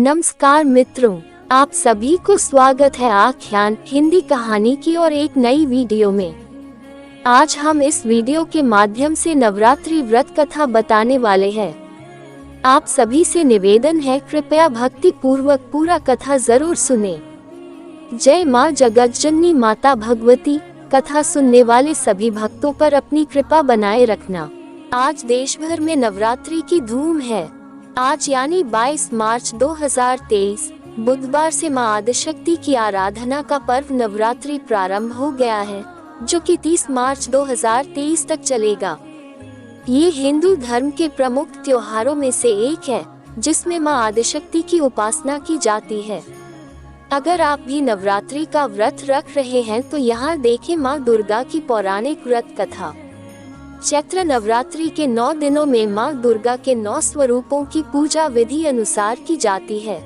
नमस्कार मित्रों, आप सभी को स्वागत है आख्यान हिंदी कहानी की और एक नई वीडियो में। आज हम इस वीडियो के माध्यम से नवरात्रि व्रत कथा बताने वाले हैं। आप सभी से निवेदन है, कृपया भक्ति पूर्वक पूरा कथा जरूर सुने। जय माँ जगतजननी माता भगवती। कथा सुनने वाले सभी भक्तों पर अपनी कृपा बनाए रखना। आज देश भर में नवरात्रि की धूम है। आज यानी 22 मार्च 2023 बुधवार से मां आदिशक्ति की आराधना का पर्व नवरात्रि प्रारंभ हो गया है, जो कि 30 मार्च 2023 तक चलेगा। ये हिंदू धर्म के प्रमुख त्योहारों में से एक है, जिसमें मां आदिशक्ति की उपासना की जाती है। अगर आप भी नवरात्रि का व्रत रख रहे हैं तो यहाँ देखें मां दुर्गा की पौराणिक व्रत कथा। चैत्र नवरात्रि के 9 दिनों में मां दुर्गा के 9 स्वरूपों की पूजा विधि अनुसार की जाती है।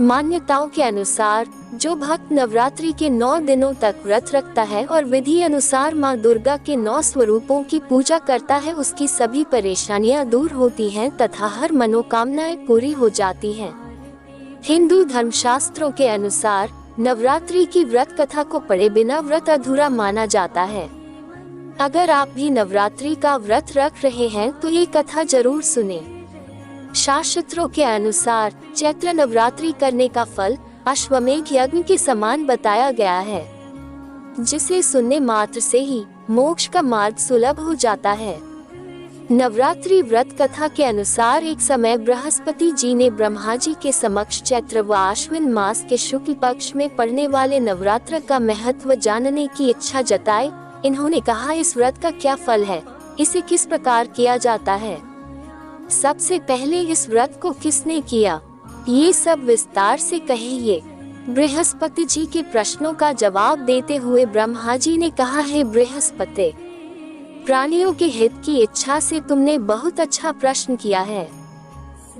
मान्यताओं के अनुसार जो भक्त नवरात्रि के 9 दिनों तक व्रत रखता है और विधि अनुसार मां दुर्गा के 9 स्वरूपों की पूजा करता है, उसकी सभी परेशानियां दूर होती हैं तथा हर मनोकामनाएं पूरी हो जाती हैं। हिंदू धर्मशास्त्रों के अनुसार नवरात्रि की व्रत कथा को पढ़े बिना व्रत अधूरा माना जाता है। अगर आप भी नवरात्रि का व्रत रख रहे हैं तो ये कथा जरूर सुने। शास्त्रों के अनुसार चैत्र नवरात्रि करने का फल अश्वमेघ यज्ञ के समान बताया गया है, जिसे सुनने मात्र से ही मोक्ष का मार्ग सुलभ हो जाता है। नवरात्रि व्रत कथा के अनुसार एक समय बृहस्पति जी ने ब्रह्मा जी के समक्ष चैत्र व आश्विन मास के शुक्ल पक्ष में पड़ने वाले नवरात्र का महत्व जानने की इच्छा जताई। इन्होंने कहा, इस व्रत का क्या फल है, इसे किस प्रकार किया जाता है, सबसे पहले इस व्रत को किसने किया, ये सब विस्तार से कहिए। बृहस्पति जी के प्रश्नों का जवाब देते हुए ब्रह्मा जी ने कहा, है बृहस्पति, प्राणियों के हित की इच्छा से तुमने बहुत अच्छा प्रश्न किया है।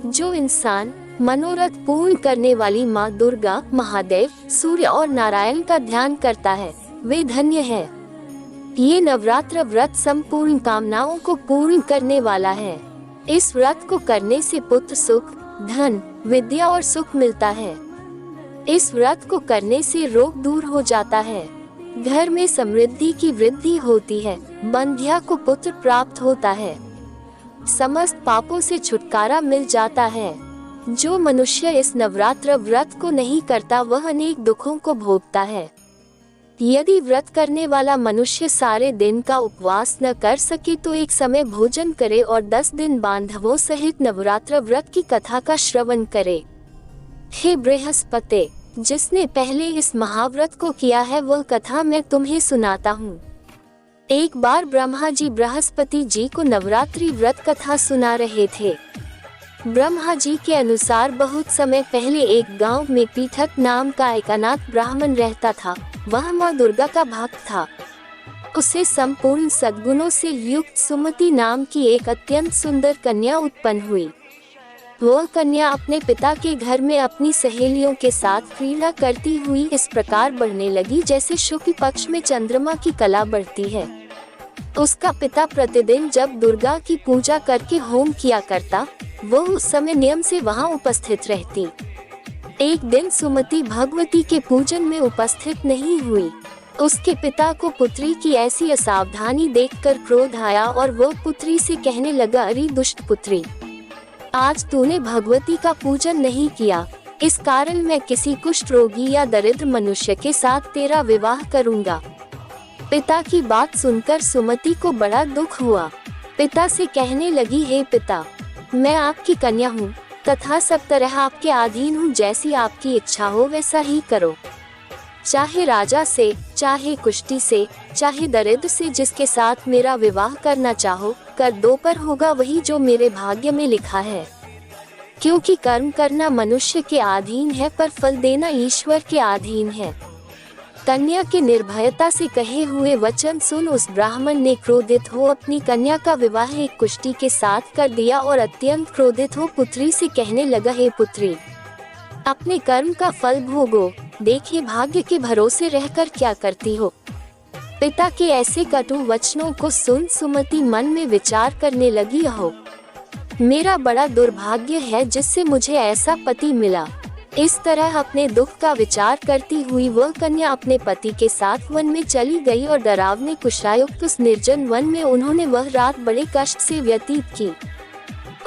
जो इंसान मनोरथ पूर्ण करने वाली माँ दुर्गा, महादेव, सूर्य और नारायण का ध्यान करता है, वे धन्य है। ये नवरात्र व्रत संपूर्ण कामनाओं को पूर्ण करने वाला है। इस व्रत को करने से पुत्र सुख, धन, विद्या और सुख मिलता है। इस व्रत को करने से रोग दूर हो जाता है, घर में समृद्धि की वृद्धि होती है, बंध्या को पुत्र प्राप्त होता है, समस्त पापों से छुटकारा मिल जाता है। जो मनुष्य इस नवरात्र व्रत को नहीं करता वह अनेक दुखों को भोगता है। यदि व्रत करने वाला मनुष्य सारे दिन का उपवास न कर सके तो एक समय भोजन करे और 10 दिन बांधवों सहित नवरात्र व्रत की कथा का श्रवण करे। हे बृहस्पति, जिसने पहले इस महाव्रत को किया है वह कथा मैं तुम्हें सुनाता हूँ। एक बार ब्रह्मा जी बृहस्पति जी को नवरात्रि व्रत कथा सुना रहे थे। ब्रह्मा जी के अनुसार बहुत समय पहले एक गांव में पीठक नाम का एक अनाथ ब्राह्मण रहता था। वह माँ दुर्गा का भक्त था। उसे संपूर्ण सद्गुणों से युक्त सुमति नाम की एक अत्यंत सुंदर कन्या उत्पन्न हुई। वह कन्या अपने पिता के घर में अपनी सहेलियों के साथ क्रीड़ा करती हुई इस प्रकार बढ़ने लगी जैसे शुक्ल पक्ष में चंद्रमा की कला बढ़ती है। उसका पिता प्रतिदिन जब दुर्गा की पूजा करके होम किया करता, वह उस समय नियम से वहां उपस्थित रहती। एक दिन सुमति भगवती के पूजन में उपस्थित नहीं हुई। उसके पिता को पुत्री की ऐसी असावधानी देखकर क्रोध आया और वह पुत्री से कहने लगा, अरे दुष्ट पुत्री, आज तूने भगवती का पूजन नहीं किया, इस कारण मैं किसी कुष्ठ रोगी या दरिद्र मनुष्य के साथ तेरा विवाह करूंगा। पिता की बात सुनकर सुमति को बड़ा दुख हुआ। पिता से कहने लगी, हे पिता, मैं आपकी कन्या हूँ तथा सब तरह आपके अधीन हूँ, जैसी आपकी इच्छा हो वैसा ही करो। चाहे राजा से, चाहे कुष्ठी से, चाहे दरिद्र से, जिसके साथ मेरा विवाह करना चाहो कर दो, पर होगा वही जो मेरे भाग्य में लिखा है। क्योंकि कर्म करना मनुष्य के अधीन है पर फल देना ईश्वर के अधीन है। कन्या के निर्भयता से कहे हुए वचन सुन उस ब्राह्मण ने क्रोधित हो अपनी कन्या का विवाह एक कुष्ठी के साथ कर दिया और अत्यंत क्रोधित हो पुत्री से कहने लगा, हे पुत्री, अपने कर्म का फल भोगो, देखिए भाग्य के भरोसे रहकर क्या करती हो। पिता के ऐसे कटु वचनों को सुन सुमति मन में विचार करने लगी, हो मेरा बड़ा दुर्भाग्य है जिससे मुझे ऐसा पति मिला। इस तरह अपने दुख का विचार करती हुई वह कन्या अपने पति के साथ वन में चली गई और डरावने कुशायुक्त उस निर्जन वन में उन्होंने वह रात बड़े कष्ट से व्यतीत की।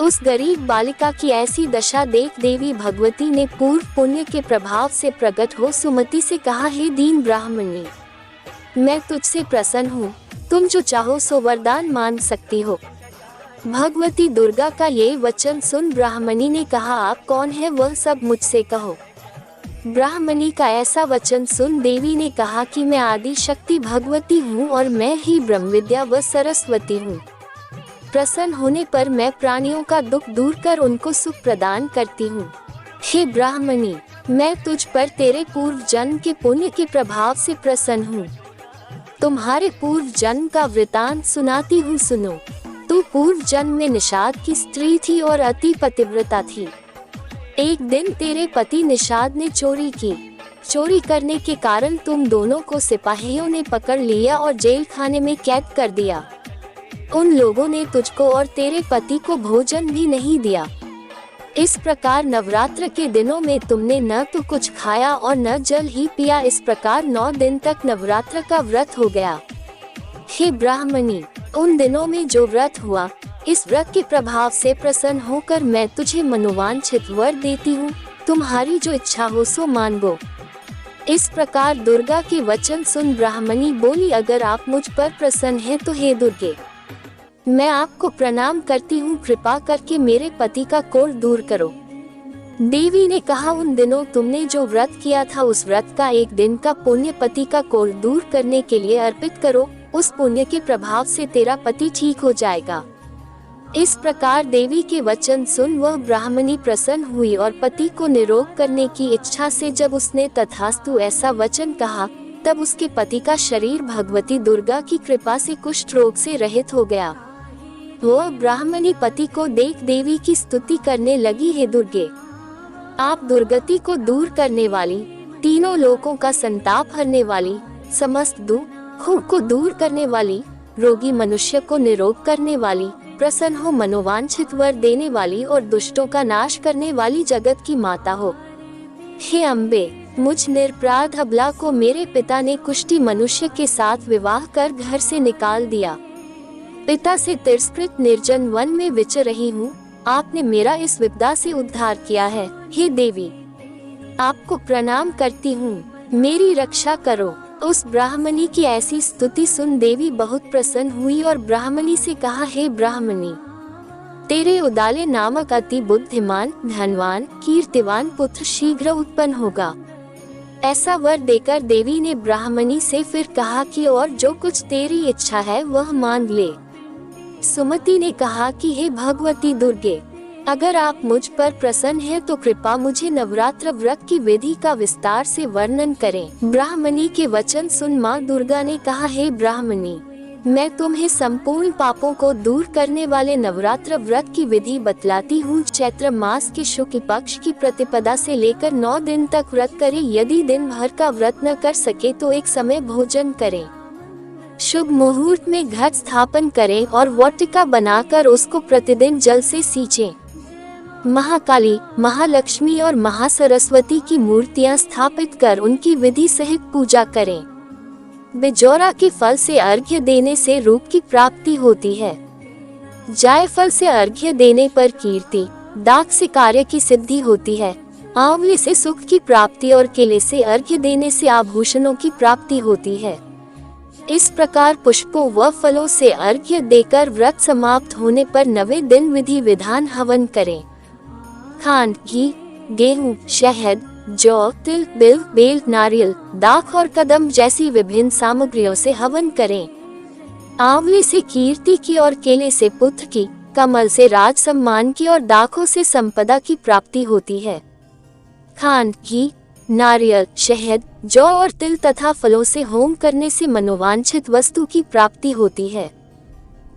उस गरीब बालिका की ऐसी दशा देख देवी भगवती ने पूर्व पुण्य के प्रभाव से प्रकट हो सुमति से कहा, हे दीन ब्राह्मणी, मैं तुझसे प्रसन्न हूँ, तुम जो चाहो सो वरदान मांग सकती हो। भगवती दुर्गा का ये वचन सुन ब्राह्मणी ने कहा, आप कौन है वह सब मुझसे कहो। ब्राह्मणी का ऐसा वचन सुन देवी ने कहा कि मैं आदि शक्ति भगवती हूँ और मैं ही ब्रह्म विद्या व सरस्वती हूँ। प्रसन्न होने पर मैं प्राणियों का दुख दूर कर उनको सुख प्रदान करती हूँ। हे ब्राह्मणी, मैं तुझ पर तेरे पूर्व जन्म के पुण्य के प्रभाव से प्रसन्न हूँ। तुम्हारे पूर्व जन्म का वृतांत सुनाती हूँ, सुनो। तू पूर्व जन्म में निषाद की स्त्री थी और अति पतिव्रता थी। एक दिन तेरे पति निषाद ने चोरी की। चोरी करने के कारण तुम दोनों को सिपाहियों ने पकड़ लिया और जेल खाने में कैद कर दिया। उन लोगों ने तुझको और तेरे पति को भोजन भी नहीं दिया। इस प्रकार नवरात्र के दिनों में तुमने न तो कुछ खाया और न जल ही पिया। इस प्रकार 9 दिन तक नवरात्र का व्रत हो गया। हे ब्राह्मणी, उन दिनों में जो व्रत हुआ, इस व्रत के प्रभाव से प्रसन्न होकर मैं तुझे मनोवांछित वर देती हूँ। तुम्हारी जो इच्छा हो सो मांगो। इस प्रकार दुर्गा के वचन सुन ब्राह्मणी बोली, अगर आप मुझ पर प्रसन्न हैं तो हे दुर्गे, मैं आपको प्रणाम करती हूँ, कृपा करके मेरे पति का कोढ़ दूर करो। देवी ने कहा, उन दिनों तुमने जो व्रत किया था उस व्रत का एक दिन का पुण्य पति का कोढ़ दूर करने के लिए अर्पित करो। उस पुण्य के प्रभाव से तेरा पति ठीक हो जाएगा। इस प्रकार देवी के वचन सुन वह ब्राह्मणी प्रसन्न हुई और पति को निरोग करने की इच्छा से जब उसने तथास्तु ऐसा वचन कहा, तब उसके पति का शरीर भगवती दुर्गा की कृपा से कुष्ठ रोग से रहित हो गया। वह ब्राह्मणी पति को देख देवी की स्तुति करने लगी, हे दुर्गे, आप दुर्गति को दूर करने वाली, तीनों लोकों का संताप हरने वाली, समस्त दुखों को दूर करने वाली, रोगी मनुष्य को निरोग करने वाली, प्रसन्न हो मनोवांछित वर देने वाली और दुष्टों का नाश करने वाली जगत की माता हो। हे अम्बे, मुझ निरपराध अबला को मेरे पिता ने कुष्ठी मनुष्य के साथ विवाह कर घर से निकाल दिया। पिता से तिरस्कृत निर्जन वन में विचर रही हूँ। आपने मेरा इस विपदा से उद्धार किया है। हे देवी, आपको प्रणाम करती हूँ, मेरी रक्षा करो। उस ब्राह्मणी की ऐसी स्तुति सुन देवी बहुत प्रसन्न हुई और ब्राह्मणी से कहा, हे ब्राह्मणी, तेरे उदाले नामक अति बुद्धिमान, धनवान, कीर्तिवान पुत्र शीघ्र उत्पन्न होगा। ऐसा वर देकर देवी ने ब्राह्मणी से फिर कहा कि और जो कुछ तेरी इच्छा है वह मांग ले। सुमति ने कहा कि हे भगवती दुर्गे, अगर आप मुझ पर प्रसन्न हैं तो कृपा मुझे नवरात्र व्रत की विधि का विस्तार से वर्णन करें। ब्राह्मणी के वचन सुन माँ दुर्गा ने कहा, हे ब्राह्मणी, मैं तुम्हें संपूर्ण पापों को दूर करने वाले नवरात्र व्रत की विधि बतलाती हूँ। चैत्र मास के शुक्ल पक्ष की प्रतिपदा से लेकर 9 दिन तक व्रत करें। यदि दिन भर का व्रत न कर सके तो एक समय भोजन करें। शुभ मुहूर्त में घट स्थापन करें और वाटिका बनाकर उसको प्रतिदिन जल से सींचें। महाकाली, महालक्ष्मी और महासरस्वती की मूर्तियां स्थापित कर उनकी विधि सहित पूजा करें। बिजौरा के फल से अर्घ्य देने से रूप की प्राप्ति होती है। जायफल से अर्घ्य देने पर कीर्ति, दाख से कार्य की सिद्धि होती है। आंवले से सुख की प्राप्ति और केले से अर्घ्य देने से आभूषणों की प्राप्ति होती है। इस प्रकार पुष्पों व फलों से अर्घ्य देकर व्रत समाप्त होने पर 9वें दिन विधि विधान हवन करें। खांड, घी, गेहूं, शहद, जौ, तिल, बिल, बेल, नारियल, दाख और कदम जैसी विभिन्न सामग्रियों से हवन करें। आंवले से कीर्ति की और केले से पुत्र की, कमल से राज सम्मान की और दाखों से संपदा की प्राप्ति होती है। खांड, घी, नारियल, शहद, जौ और तिल तथा फलों से होम करने से मनोवांछित वस्तु की प्राप्ति होती है।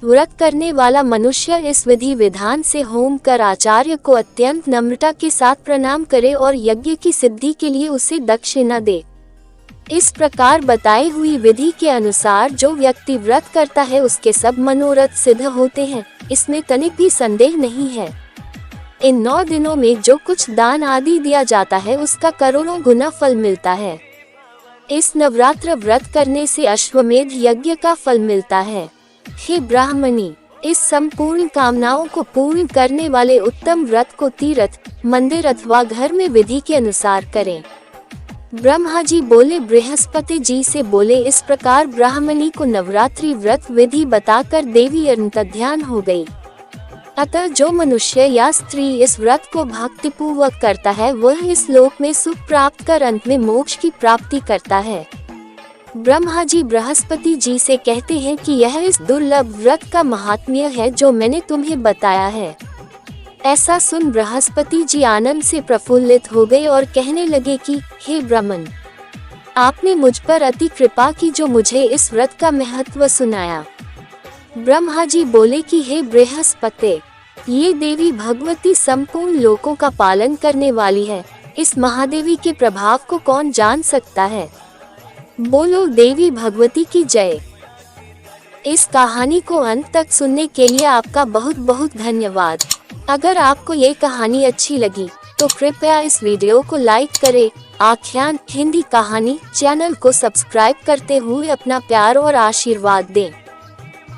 व्रत करने वाला मनुष्य इस विधि विधान से होम कर आचार्य को अत्यंत नम्रता के साथ प्रणाम करे और यज्ञ की सिद्धि के लिए उसे दक्षिणा दे। इस प्रकार बताई हुई विधि के अनुसार जो व्यक्ति व्रत करता है उसके सब मनोरथ सिद्ध होते हैं, इसमें तनिक भी संदेह नहीं है। इन 9 दिनों में जो कुछ दान आदि दिया जाता है उसका करोड़ों गुना फल मिलता है। इस नवरात्र व्रत करने से अश्वमेध यज्ञ का फल मिलता है। हे ब्राह्मणी, इस संपूर्ण कामनाओं को पूर्ण करने वाले उत्तम व्रत को तीर्थ, मंदिर अथवा घर में विधि के अनुसार करें। ब्रह्मा जी बोले, बृहस्पति जी से बोले। इस प्रकार ब्राह्मणी को नवरात्रि व्रत विधि बताकर देवी अंतर्ध्यान हो गई। अतः जो मनुष्य या स्त्री इस व्रत को भक्तिपूर्वक करता है वह इस लोक में सुख प्राप्त कर अंत में मोक्ष की प्राप्ति करता है। ब्रह्मा जी बृहस्पति जी से कहते हैं कि यह इस दुर्लभ व्रत का महात्म्य है जो मैंने तुम्हें बताया है। ऐसा सुन बृहस्पति जी आनंद से प्रफुल्लित हो गए और कहने लगे कि हे ब्राह्मण, आपने मुझ पर अति कृपा की जो मुझे इस व्रत का महत्व सुनाया। ब्रह्मा जी बोले कि हे बृहस्पति, ये देवी भगवती संपूर्ण लोकों का पालन करने वाली है। इस महादेवी के प्रभाव को कौन जान सकता है। बोलो देवी भगवती की जय। इस कहानी को अंत तक सुनने के लिए आपका बहुत बहुत धन्यवाद। अगर आपको ये कहानी अच्छी लगी तो कृपया इस वीडियो को लाइक करें। आख्यान हिंदी कहानी चैनल को सब्सक्राइब करते हुए अपना प्यार और आशीर्वाद दें।